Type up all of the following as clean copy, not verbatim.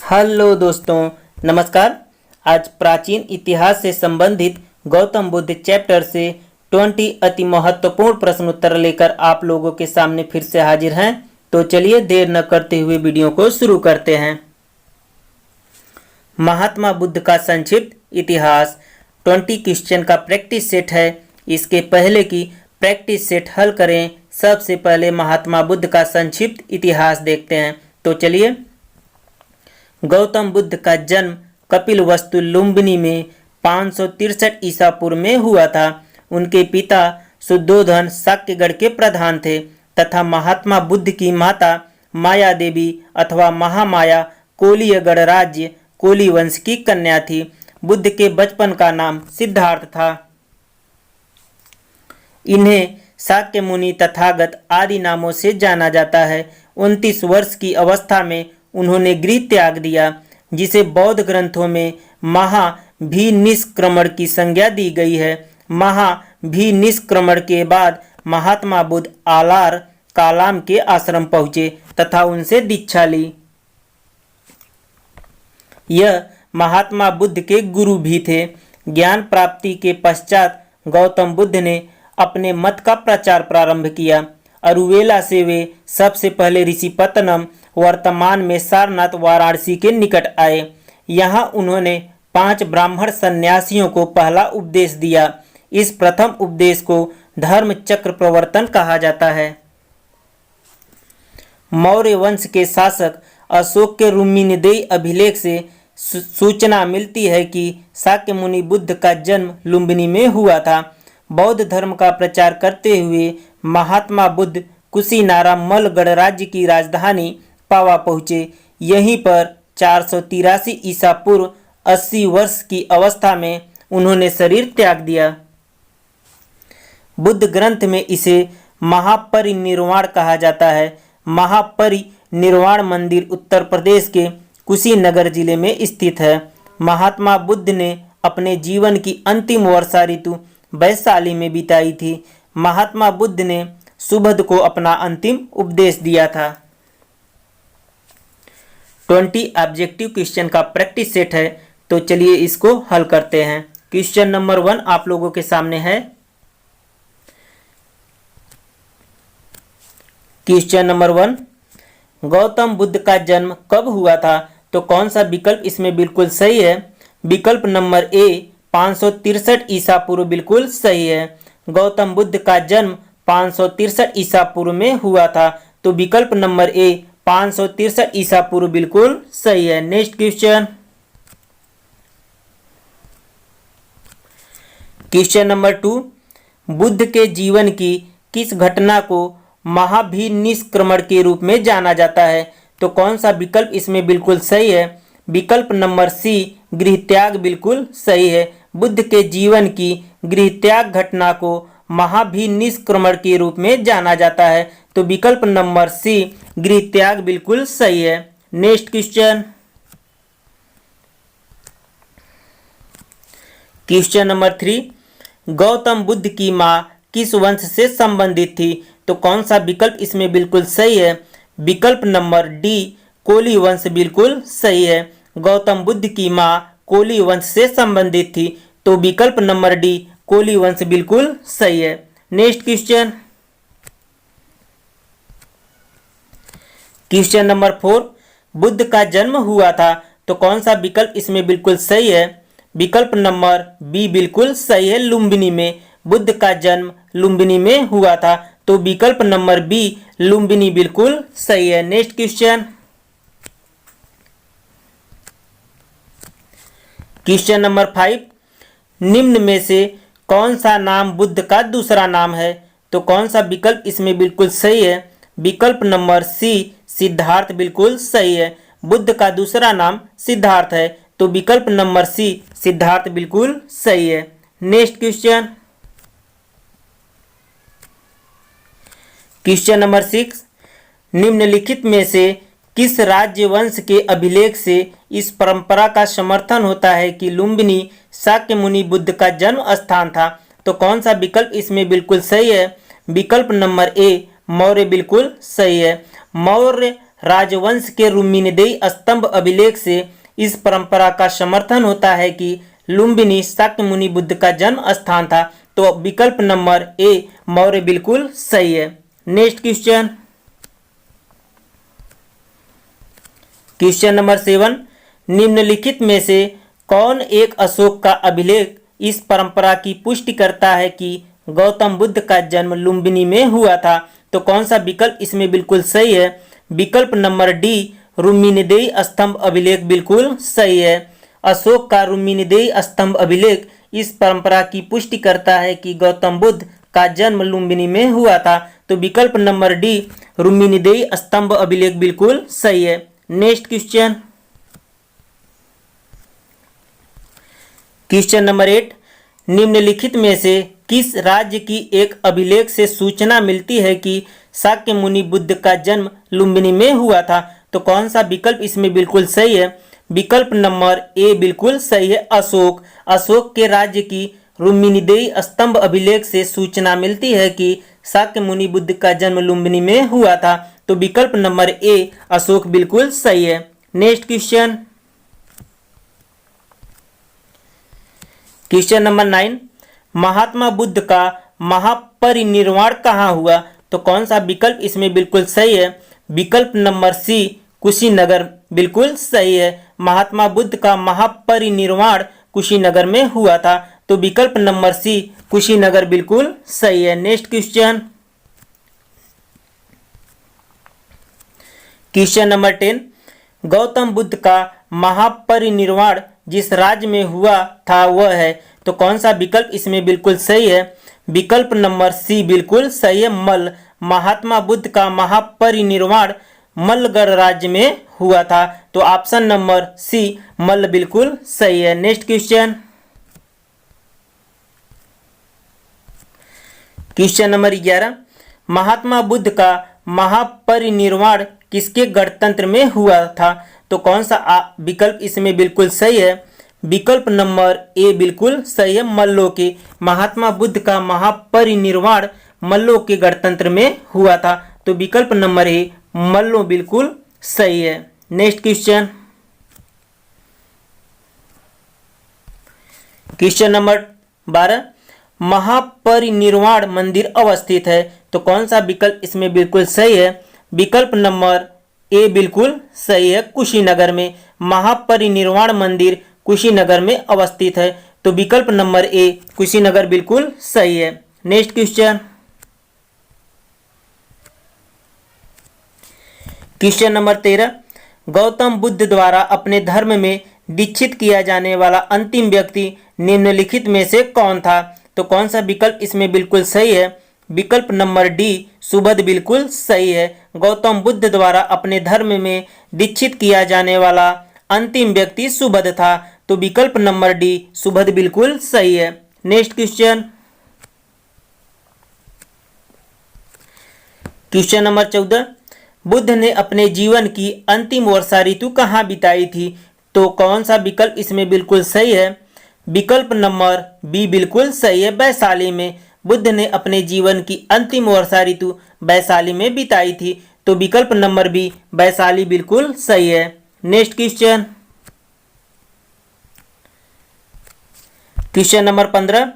Hello दोस्तों, नमस्कार। आज प्राचीन इतिहास से संबंधित गौतम बुद्ध चैप्टर से 20 अति महत्वपूर्ण प्रश्न उत्तर लेकर आप लोगों के सामने फिर से हाजिर हैं। तो चलिए देर न करते हुए वीडियो को शुरू करते हैं। महात्मा बुद्ध का संक्षिप्त इतिहास 20 क्वेश्चन का प्रैक्टिस सेट है। इसके पहले की प्रैक्टिस सेट हल करें। सबसे पहले महात्मा बुद्ध का संक्षिप्त इतिहास देखते हैं। तो चलिए, गौतम बुद्ध का जन्म कपिलवस्तु लुम्बिनी में 563 ईसा पूर्व में हुआ था। उनके पिता शुद्धोधन शाक्यगढ़ के प्रधान थे तथा महात्मा बुद्ध की माता माया देवी अथवा महामाया कोलीय गणराज्य कोली वंश की कन्या थी। बुद्ध के बचपन का नाम सिद्धार्थ था। इन्हें शाक्य मुनि तथागत आदि नामों से जाना जाता है। 29 वर्ष की अवस्था में उन्होंने गृह त्याग दिया, जिसे बौद्ध ग्रंथों में महाभिनिष्क्रमण की संज्ञा दी गई है। महाभिनिष्क्रमण के बाद महात्मा बुद्ध आलार कालाम के आश्रम पहुंचे तथा उनसे दीक्षा ली। यह महात्मा बुद्ध के गुरु भी थे। ज्ञान प्राप्ति के पश्चात गौतम बुद्ध ने अपने मत का प्रचार प्रारंभ किया। अरुवेला से वे सबसे पहले ऋषिपत्तनम वर्तमान में सारनाथ वाराणसी के निकट आए। यहाँ उन्होंने 5 ब्राह्मण सन्यासियों को पहला उपदेश दिया। इस प्रथम उपदेश को धर्म चक्र प्रवर्तन कहा जाता है। मौर्य वंश के शासक अशोक के रुम्मीनेदई अभिलेख से सूचना मिलती है कि शाक्य मुनि बुद्ध का जन्म लुम्बिनी में हुआ था। बौद्ध धर्म का प्रचार करते हुए महात्मा बुद्ध कुशीनारा मल गणराज्य की राजधानी पावा पहुँचे। यहीं पर 483 ईसा पूर्व 80 वर्ष की अवस्था में उन्होंने शरीर त्याग दिया। बुद्ध ग्रंथ में इसे महापरिनिर्वाण कहा जाता है। महापरिनिर्वाण मंदिर उत्तर प्रदेश के कुशीनगर जिले में स्थित है। महात्मा बुद्ध ने अपने जीवन की अंतिम वर्षा ऋतु वैशाली में बिताई थी। महात्मा बुद्ध ने सुबुध को अपना अंतिम उपदेश दिया था। 20 ऑब्जेक्टिव क्वेश्चन का प्रैक्टिस सेट है। तो चलिए इसको हल करते हैं। क्वेश्चन नंबर 1 आप लोगों के सामने है। क्वेश्चन नंबर 1, गौतम बुद्ध का जन्म कब हुआ था? तो कौन सा विकल्प इसमें बिल्कुल सही है? विकल्प नंबर ए 563 ईसा पूर्व बिल्कुल सही है। गौतम बुद्ध का जन्म 563 ईसा पूर्व में हुआ था। तो विकल्प नंबर ए 563 ईसा पूर्व बिल्कुल सही है। Next question, question number 2, Buddha के जीवन की किस घटना को महाभिनिष्क्रमण के रूप में जाना जाता है? तो कौन सा विकल्प इसमें बिल्कुल सही है? विकल्प नंबर सी गृह त्याग बिल्कुल सही है। बुद्ध के जीवन की गृह त्याग घटना को महाभिनिष्क्रमण के रूप में जाना जाता है। तो विकल्प नंबर सी गृह त्याग बिल्कुल सही है। Next question, question number 3, Gautam Buddha की मां किस वंश से संबंधित थी? तो कौन सा विकल्प इसमें बिल्कुल सही है? विकल्प नंबर डी कोली वंश बिल्कुल सही है। गौतम बुद्ध की मां कोली वंश से संबंधित थी। तो विकल्प नंबर डी कोली वंश बिल्कुल सही है। Next question, question number 4, Buddha का जन्म हुआ था। तो कौन सा विकल्प इसमें बिल्कुल सही है? विकल्प नंबर बी बिल्कुल सही है, लुम्बिनी में। बुद्ध का जन्म लुम्बिनी में हुआ था। तो विकल्प नंबर बी लुम्बिनी बिल्कुल सही है। नेक्स्ट क्वेश्चन, क्वेश्चन नंबर 5, निम्न में से कौन सा नाम बुद्ध का दूसरा नाम है? तो कौन सा विकल्प इसमें बिल्कुल सही है? विकल्प नंबर सी सिद्धार्थ बिल्कुल सही है। बुद्ध का दूसरा नाम सिद्धार्थ है। तो विकल्प नंबर सी सिद्धार्थ बिल्कुल सही है। नेक्स्ट क्वेश्चन, क्वेश्चन नंबर 6, निम्नलिखित में से किस राज्य वंश के अभिलेख से इस परंपरा का समर्थन होता है कि लुम्बिनी शाक्य मुनि बुद्ध का जन्म स्थान था? तो कौन सा विकल्प इसमें बिल्कुल सही है? विकल्प नंबर ए मौर्य बिल्कुल सही है। मौर्य राजवंश के रुक्मिणीदेवी स्तंभ अभिलेख से इस परंपरा का समर्थन होता है कि लुम्बिनी शाक्यमुनि बुद्ध का जन्म स्थान था। तो विकल्प नंबर ए मौर्य बिल्कुल सही है। नेक्स्ट क्वेश्चन, क्वेश्चन नंबर 7, निम्नलिखित में से कौन एक अशोक का अभिलेख इस परंपरा की पुष्टि करता है कि गौतम बुद्ध का जन्म लुम्बिनी में हुआ था? तो कौन सा विकल्प इसमें बिल्कुल सही है? विकल्प नंबर डी रुक्मिणीदेवी स्तंभ अभिलेख बिल्कुल सही है। अशोक का रुक्मिणीदेवी स्तंभ अभिलेख इस परंपरा की पुष्टि करता है कि गौतम बुद्ध का जन्म लुम्बिनी में हुआ था। तो विकल्प नंबर डी रुक्मिणीदेवी स्तंभ अभिलेख बिल्कुल सही है। नेक्स्ट क्वेश्चन, क्वेश्चन नंबर 8, निम्नलिखित में से किस राज्य की एक अभिलेख से सूचना मिलती है कि शाक्यमुनि बुद्ध का जन्म लुम्बिनी में हुआ था? तो कौन सा विकल्प इसमें बिल्कुल सही है? विकल्प नंबर ए बिल्कुल सही है, अशोक। अशोक के राज्य की रुक्मिणीदेवी स्तंभ अभिलेख से सूचना मिलती है कि शाक्यमुनि बुद्ध का जन्म लुम्बिनी में हुआ था। तो विकल्प नंबर ए अशोक बिल्कुल सही है। Next question, question number 9, Mahatma Buddha का महापरिनिर्वाण कहाँ हुआ? तो कौन सा विकल्प इसमें बिल्कुल सही है? विकल्प नंबर सी कुशीनगर बिल्कुल सही है। महात्मा बुद्ध का महापरिनिर्वाण कुशीनगर में हुआ था। तो विकल्प नंबर सी कुशीनगर बिल्कुल सही है। Next question, question number 10, Gautam Buddha का महापरिनिर्वाण जिस राज्य में हुआ था वह है? तो कौन सा विकल्प इसमें बिल्कुल सही है? विकल्प नंबर सी बिल्कुल सही है, मल्ल। महात्मा बुद्ध का महापरिनिर्वाण मल्लगढ़ राज्य में हुआ था। तो ऑप्शन नंबर सी मल्ल बिल्कुल सही है। Next question, question number 11, Mahatma Buddha का महापरिनिर्वाण किसके गणतंत्र में हुआ था? तो कौन सा विकल्प इसमें बिल्कुल सही है? विकल्प नंबर ए बिल्कुल सही है, मल्लों के। महात्मा बुद्ध का महापरिनिर्वाण मल्लों के गणतंत्र में हुआ था। तो विकल्प नंबर ए मल्लों बिल्कुल सही है। नेक्स्ट क्वेश्चन, क्वेश्चन नंबर 12, महापरिनिर्वाण मंदिर अवस्थित है। तो कौन सा विकल्प इसमें बिल्कुल सही है? विकल्प नंबर ए बिल्कुल सही है, कुशीनगर में। महापरिनिर्वाण मंदिर कुशीनगर में अवस्थित है। तो विकल्प नंबर ए कुशीनगर बिल्कुल सही है। Next question, question number 13, Gautam Buddha द्वारा अपने धर्म में दीक्षित किया जाने वाला अंतिम व्यक्ति निम्नलिखित में से कौन था? तो कौन सा विकल्प इसमें बिल्कुल सही है? विकल्प नंबर डी सुबध बिल्कुल सही है। गौतम बुद्ध द्वारा अपने धर्म में दीक्षित किया जाने वाला अंतिम व्यक्ति सुबध था। तो विकल्प नंबर डी सुबध बिल्कुल सही है। Next question, question number 14, Buddha ने अपने जीवन की अंतिम वर्षा ऋतु कहाँ बिताई थी? तो कौन सा विकल्प इसमें बिल्कुल सही है? विकल्प नंबर बी बिल्कुल सही है, वैशाली में। बुद्ध ने अपने जीवन की अंतिम वर्षा ऋतु वैशाली में बिताई थी। तो विकल्प नंबर बी वैशाली बिल्कुल सही है। Next question, question number 15,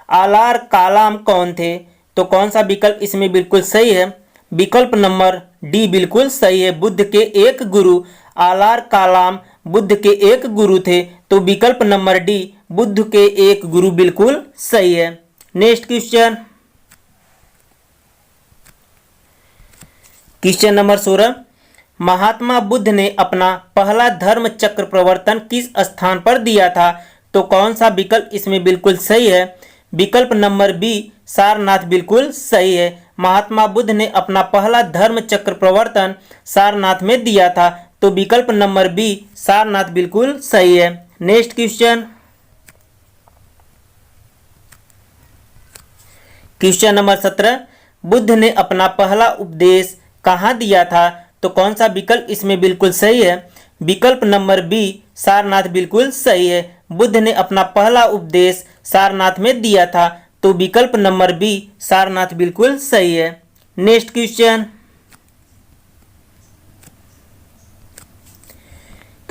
आलार Kalam कौन थे? तो कौन सा विकल्प इसमें बिल्कुल सही है? विकल्प नंबर डी बिल्कुल सही है, बुद्ध के एक गुरु। आलार कालाम बुद्ध के एक गुरु थे। तो विकल्प नंबर डी बुद्ध के एक गुरु बिल्कुल सही है। Next question, question number 16, Mahatma Buddha ने अपना पहला धर्म चक्र प्रवर्तन किस स्थान पर दिया था? तो कौन सा विकल्प इसमें बिल्कुल सही है? विकल्प नंबर बी सारनाथ बिल्कुल सही है। महात्मा बुद्ध ने अपना पहला धर्म चक्र प्रवर्तन सारनाथ में दिया था। तो विकल्प नंबर बी सारनाथ बिल्कुल सही है। Next question, question number 17, Buddha ने अपना पहला उपदेश कहाँ दिया था? तो कौन सा विकल्प इसमें बिल्कुल सही है? विकल्प नंबर बी सारनाथ बिल्कुल सही है। बुद्ध ने अपना पहला उपदेश सारनाथ में दिया था। तो विकल्प नंबर बी सारनाथ बिल्कुल सही है। Next question,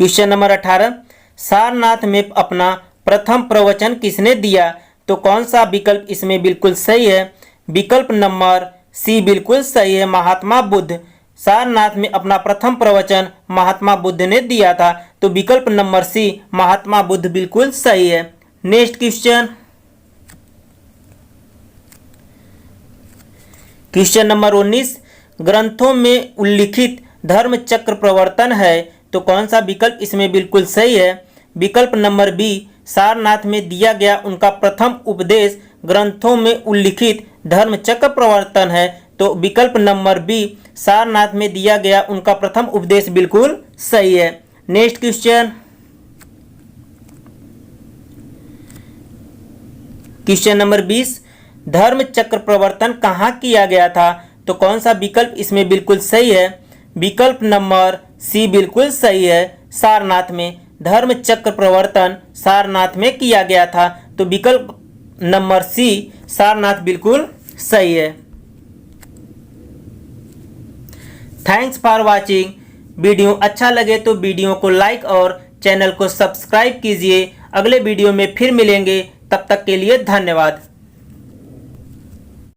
question number 18, Sarnath में अपना प्रथम प्रवचन किसने दिया? तो कौन सा विकल्प इसमें बिल्कुल सही है? विकल्प नंबर सी बिल्कुल सही है, महात्मा बुद्ध। सारनाथ में अपना प्रथम प्रवचन महात्मा बुद्ध ने दिया था, तो विकल्प नंबर सी महात्मा बुद्ध बिल्कुल सही है। नेक्स्ट क्वेश्चन, क्वेश्चन नंबर 19, ग्रंथों में उल्लिखित धर्म चक्र प्रवर्तन है, तो कौन सा विकल्प इसमें बिल्कुल सही है? विकल्प नंबर बी, सारनाथ में दिया गया उनका प्रथम उपदेश ग्रंथों में उल्लिखित धर्म चक्र प्रवर्तन है, तो विकल्प नंबर बी, सारनाथ में दिया गया उनका प्रथम उपदेश बिल्कुल सही है। नेक्स्ट क्वेश्चन, क्वेश्चन नंबर 20, धर्म चक्र प्रवर्तन कहाँ किया गया था? तो कौन सा विकल्प इसमें बिल्कुल सही है? विकल्प नंबर सी बिल्कुल सही है, सारनाथ में। धर्म चक्र प्रवर्तन सारनाथ में किया गया था, तो विकल्प नंबर सी सारनाथ बिल्कुल सही है। Thanks for watching. वीडियो अच्छा लगे तो वीडियो को लाइक और चैनल को सब्सक्राइब कीजिए। अगले वीडियो में फिर मिलेंगे, तब तक के लिए धन्यवाद।